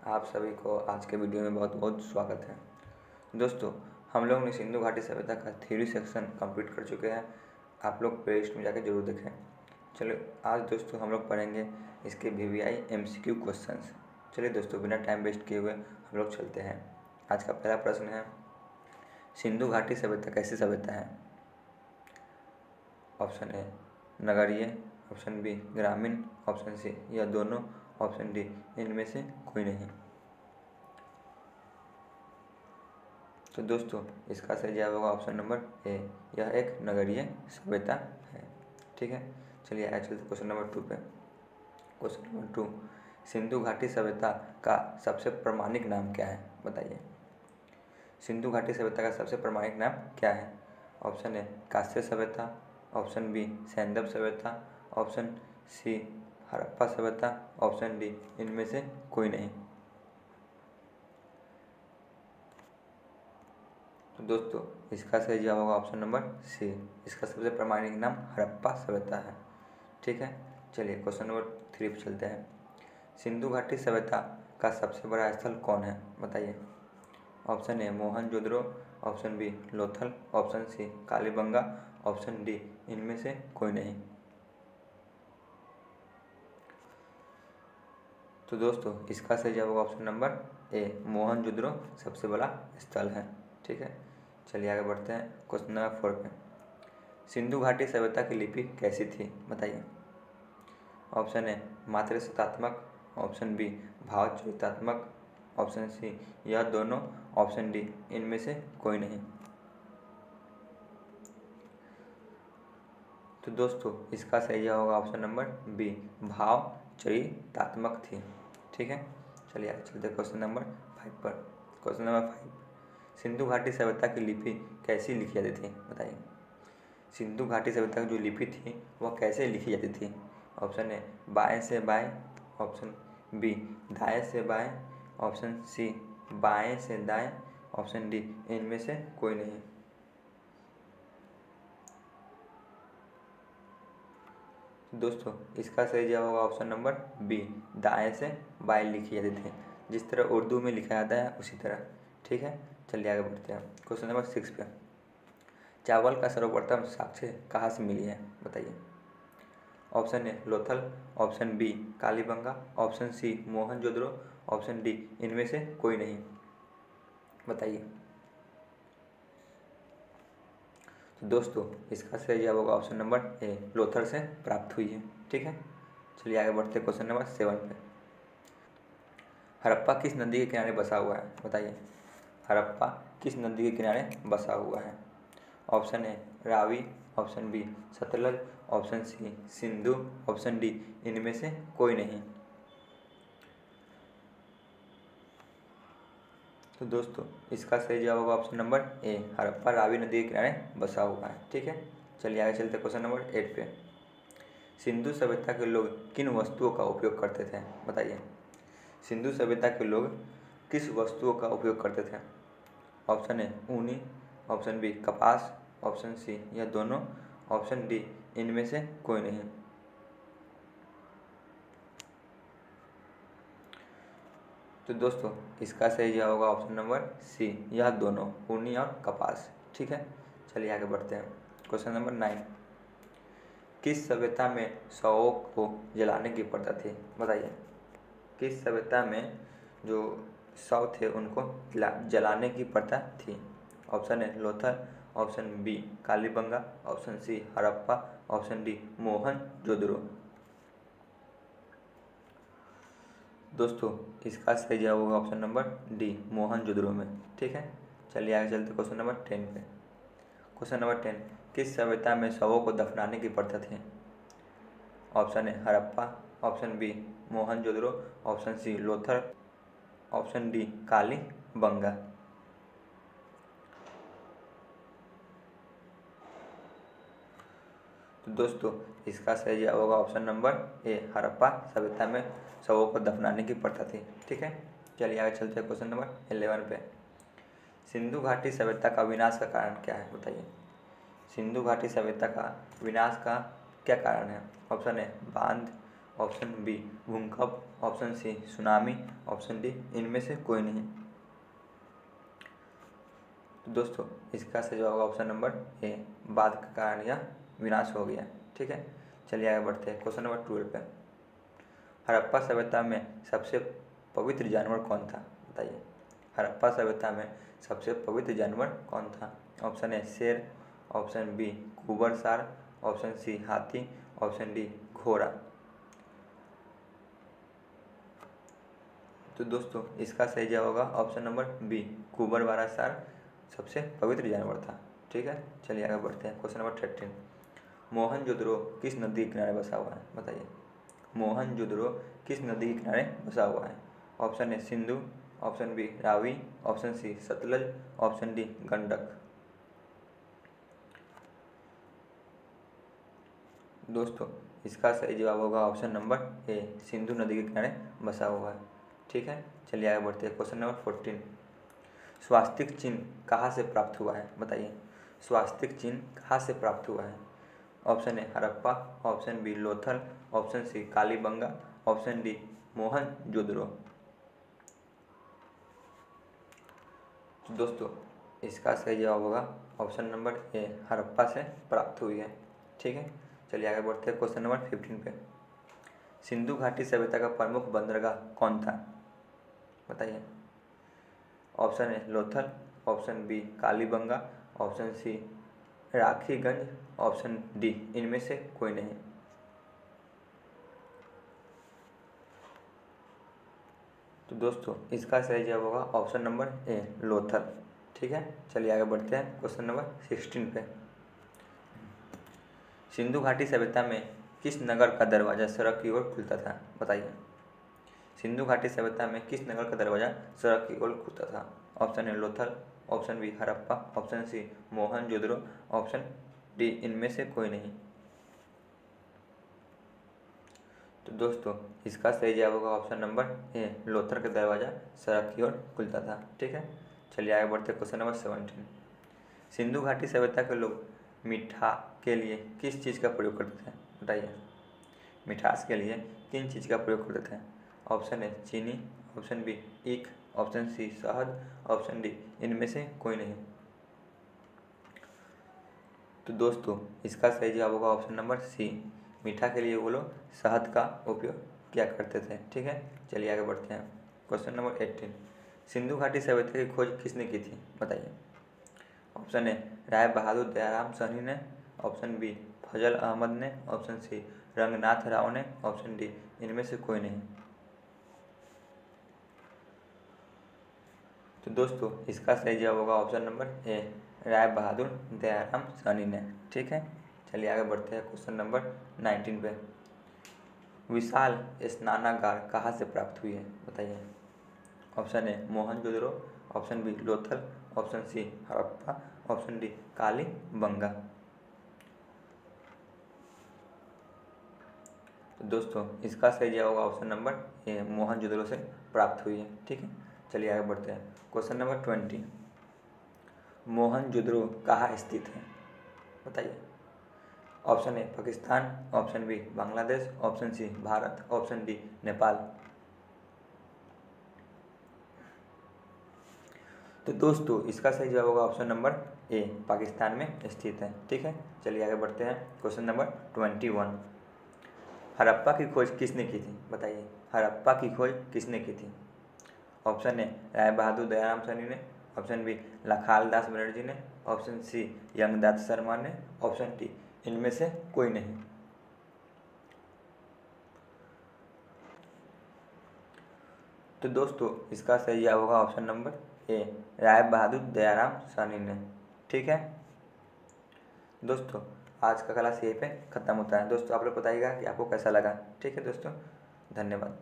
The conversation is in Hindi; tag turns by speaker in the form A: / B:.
A: आप सभी को आज के वीडियो में बहुत बहुत स्वागत है। दोस्तों, हम लोग ने सिंधु घाटी सभ्यता का थ्योरी सेक्शन कंप्लीट कर चुके हैं। आप लोग प्ले लिस्ट में जाकर जरूर देखें। चलो आज दोस्तों हम लोग पढ़ेंगे इसके VVI MCQ क्वेश्चंस। चलिए दोस्तों, बिना टाइम वेस्ट किए हुए हम लोग चलते हैं। आज का पहला प्रश्न है, सिंधु घाटी सभ्यता कैसी सभ्यता है? ऑप्शन ए नगरीय, ऑप्शन बी ग्रामीण, ऑप्शन सी या दोनों, ऑप्शन डी इनमें से कोई नहीं। तो दोस्तों इसका सही जवाब होगा ऑप्शन नंबर ए, यह एक नगरीय सभ्यता है। ठीक है, चलिए आगे चलते क्वेश्चन नंबर 2 पे। क्वेश्चन नंबर 2, सिंधु घाटी सभ्यता का सबसे प्रामाणिक नाम क्या है? बताइए, सिंधु घाटी सभ्यता का सबसे प्रामाणिक नाम क्या है? ऑप्शन ए कांस्य सभ्यता, ऑप्शन बी सैंदव सभ्यता, ऑप्शन सी हड़प्पा सभ्यता, ऑप्शन डी इनमें से कोई नहीं। तो दोस्तों इसका सही जवाब होगा ऑप्शन नंबर सी, इसका सबसे प्रामाणिक नाम हड़प्पा सभ्यता है। ठीक है, चलिए क्वेश्चन नंबर 3 पे चलते हैं। सिंधु घाटी सभ्यता का सबसे बड़ा स्थल कौन है? बताइए। Option A Mohenjodaro, option B Lothal, option C Kalibangan, option D इनमें से कोई नहीं। तो दोस्तों इसका सही जवाब होगा ऑप्शन नंबर ए, मोहनजोदड़ो सबसे बड़ा स्थल है। ठीक है, चलिए आगे बढ़ते हैं क्वेश्चन नंबर 4 पे। सिंधु घाटी सभ्यता की लिपि कैसी थी? बताइए। ऑप्शन ए मात्र शतात्मक, ऑप्शन बी भाव चरितात्मक, ऑप्शन सी यह दोनों, ऑप्शन डी इनमें से कोई नहीं। तो दोस्तों इसका सही जवाब होगा ऑप्शन नंबर बी, भाव चरितात्मक थी। ठीक है, चलिए आगे चलते हैं क्वेश्चन नंबर 5 पर। क्वेश्चन नंबर 5, सिंधु घाटी सभ्यता की लिपि कैसी लिखी जाती थी? बताइए। सिंधु घाटी सभ्यता की जो लिपि थी वह कैसे लिखी जाती थी? ऑप्शन ए बाएं से बाएं, ऑप्शन बी दाएं से बाएं, ऑप्शन सी बाएं से दाएं, ऑप्शन डी इनमें से कोई नहीं। दोस्तों इसका सही जवाब होगा ऑप्शन नंबर बी, दाएं से बाएं लिखी जाती थी, जिस तरह उर्दू में लिखा जाता है उसी तरह। ठीक है, चलिए आगे बढ़ते हैं क्वेश्चन नंबर 6 पे। चावल का सर्वप्रथम साक्ष्य कहाँ से मिली है? बताइए। Option A Lothal, option B Kalibangan, option C Mohenjodaro, option D इनमें से कोई नहीं। बताइए। तो दोस्तों इसका सही जवाब होगा ऑप्शन नंबर ए, लोथल से प्राप्त हुई है। ठीक है, चलिए आगे बढ़ते हैं क्वेश्चन नंबर 7 पे। हड़प्पा किस नदी के किनारे बसा हुआ है? बताइए। हड़प्पा किस नदी के किनारे बसा हुआ है? Option A Ravi, option B Sutlej, option C Sindhu, option D इनमें से कोई नहीं। तो दोस्तों इसका सही जवाब होगा option number A, Harappa Ravi नदी के किनारे बसा हुआ है। ठीक है, चलिए आगे चलते क्वेश्चन नंबर 8 पे। सिंधु सभ्यता के लोग किन वस्तुओं का उपयोग करते थे? बताइए। सिंधु सभ्यता के लोग किस वस्तुओं का उपयोग करते थे? ऑप्शन ए ऊनी, ऑप्शन बी कपास, ऑप्शन सी या दोनों, ऑप्शन डी इनमें से कोई नहीं। तो दोस्तों इसका सही जवाब होगा ऑप्शन नंबर सी, यह दोनों, ऊनी और कपास। ठीक है, चलिए आगे बढ़ते हैं क्वेश्चन नंबर 9, किस सभ्यता में शवों को जलाने की प्रथा थी? बताइए। किस सभ्यता में जो शव थे उनको जलाने की प्रथा थी? Option A Lothal, option B Kalibangan, option C Harappa, option D Mohenjodaro. दोस्तों इसका सही जवाब होगा ऑप्शन नंबर डी, मोहनजोदड़ो में। ठीक है, चलिए आगे चलते क्वेश्चन नंबर 10 पे। क्वेश्चन नंबर 10, किस सभ्यता में शवों को दफनाने की प्रथा थी? Option A Harappa, option B Mohenjodaro, option C Lothal, option D Kalibangan. तो दोस्तों इसका सही जवाब होगा ऑप्शन नंबर ए, हड़प्पा सभ्यता में शवों को दफनाने की प्रथा थी। ठीक है, चलिए आगे चलते हैं क्वेश्चन नंबर 11 पे। सिंधु घाटी सभ्यता का विनाश का कारण क्या है? बताइए। सिंधु घाटी सभ्यता का विनाश का क्या कारण है? ऑप्शन ए बांध, ऑप्शन बी भूकंप, option C tsunami, option D इनमें से कोई नहीं। तो दोस्तों इसका सही जवाब होगा ऑप्शन नंबर ए, बाढ़ के कारण यह विनाश हो गया। ठीक है, चलिए आगे बढ़ते हैं क्वेश्चन नंबर 12 पे। हड़प्पा सभ्यता में सबसे पवित्र जानवर कौन था, बताइए। हड़प्पा सभ्यता में सबसे पवित्र जानवर कौन था? ऑप्शन ए शेर, ऑप्शन बी कुबर सार, ऑप्शन सी हाथी, ऑप्शन डी घोड़ा। तो दोस्तों इसका सही जवाब होगा ऑप्शन नंबर बी, कुबर वाला सार सबसे पवित्र जानवर था। ठीक है, चलिए आगे बढ़ते हैं क्वेश्चन नंबर 13। मोहनजोदड़ो किस नदी के किनारे बसा हुआ है, बताइए। मोहनजोदड़ो किस नदी के किनारे बसा हुआ है? Option A Sindhu, option B Ravi, option C Sutlej, option D Gandak. दोस्तों इसका सही जवाब होगा ऑप्शन नंबर ए, सिंधु नदी के किनारे बसा हुआ है। ठीक है, चलिए आगे बढ़ते हैं क्वेश्चन नंबर 14। स्वास्तिक चिन्ह कहाँ से प्राप्त हुआ है, बताइए। स्वास्तिक चिन्ह कहाँ से प्राप्त हुआ है? Option A Harappa, option B Lothal, option C Kalibangan, option D Mohenjodaro. तो दोस्तों इसका सही जवाब होगा ऑप्शन नंबर ए, हड़प्पा से प्राप्त हुई है। ठीक है, चलिए आगे बढ़ते हैं क्वेश्चन नंबर 15 पे। सिंधु घाटी सभ्यता का प्रमुख बंदरगाह कौन था, बताइए। Option A Lothal, option B Kalibangan, option C Rakhiganj, option D इनमें से कोई नहीं। तो दोस्तों इसका सही जवाब होगा ऑप्शन नंबर ए, लोथल। ठीक है, चलिए आगे बढ़ते हैं क्वेश्चन नंबर 16 पे। सिंधु घाटी सभ्यता में किस नगर का दरवाजा सड़क की ओर खुलता था, बताइए। सिंधु घाटी सभ्यता में किस नगर का दरवाजा सड़क की ओर खुलता था? Option A Lothal, option B Harappa, option C Mohenjodaro, option D इनमें से कोई नहीं। तो दोस्तों इसका सही जवाब होगा ऑप्शन नंबर ए, लोथल का दरवाजा सड़क की ओर खुलता था। ठीक है, चलिए आगे बढ़ते हैं क्वेश्चन नंबर 17। सिंधु घाटी सभ्यता के लोग मीठा के लिए किस चीज़ का प्रयोग करते थे, बताइए। मिठास के लिए किन चीज़ का प्रयोग करते थे? ऑप्शन ए चीनी, ऑप्शन बी ईख, ऑप्शन सी शहद, ऑप्शन डी इनमें से कोई नहीं। तो दोस्तों इसका सही जवाब होगा ऑप्शन नंबर सी, मीठा के लिए वो लोग शहद का उपयोग किया करते थे। ठीक है, चलिए आगे बढ़ते हैं क्वेश्चन नंबर 18। सिंधु घाटी सभ्यता की खोज किसने की थी, बताइए। ऑप्शन ए राय बहादुर दयाराम साहनी ने, ऑप्शन बी फजल अहमद ने, ऑप्शन सी रंगनाथ राव ने, ऑप्शन डी इनमें से कोई नहीं। तो दोस्तों इसका सही जवाब होगा option number A, Rai Bahadur Dayaram Sahni ने। ठीक है, चलिए आगे बढ़ते हैं क्वेश्चन नंबर 19 पे। विशाल स्नानागार कहाँ से प्राप्त हुई है, बताइए। Option A Mohenjodaro, option B Lothal, option C Harappa, option D Kalibangan. तो दोस्तों इसका सही जवाब होगा ऑप्शन नंबर ए, मोहनजोदड़ो से प्राप्त हुई है। ठीक है, चलिए आगे बढ़ते हैं क्वेश्चन नंबर 20। मोहनजोदड़ो कहाँ स्थित है, बताइए। Option A Pakistan, option B Bangladesh, option C Bharat, option D Nepal. तो दोस्तों इसका सही जवाब होगा ऑप्शन नंबर ए, पाकिस्तान में स्थित है। ठीक है, चलिए आगे बढ़ते हैं क्वेश्चन नंबर 21। हड़प्पा की खोज किसने की थी, बताइए। हड़प्पा की खोज किसने की थी? ऑप्शन ए राय बहादुर दयाराम साहनी ने, ऑप्शन बी लखाल दास बनर्जी ने, ऑप्शन सी यंगदास शर्मा ने, ऑप्शन डी इनमें से कोई नहीं। तो दोस्तों इसका सही जवाब होगा option number A, Rai Bahadur Dayaram Sahni ने। ठीक है दोस्तों, आज का क्लास यहीं पे ख़त्म होता है। दोस्तों आप लोग बताइएगा कि आपको कैसा लगा। ठीक है दोस्तों, धन्यवाद।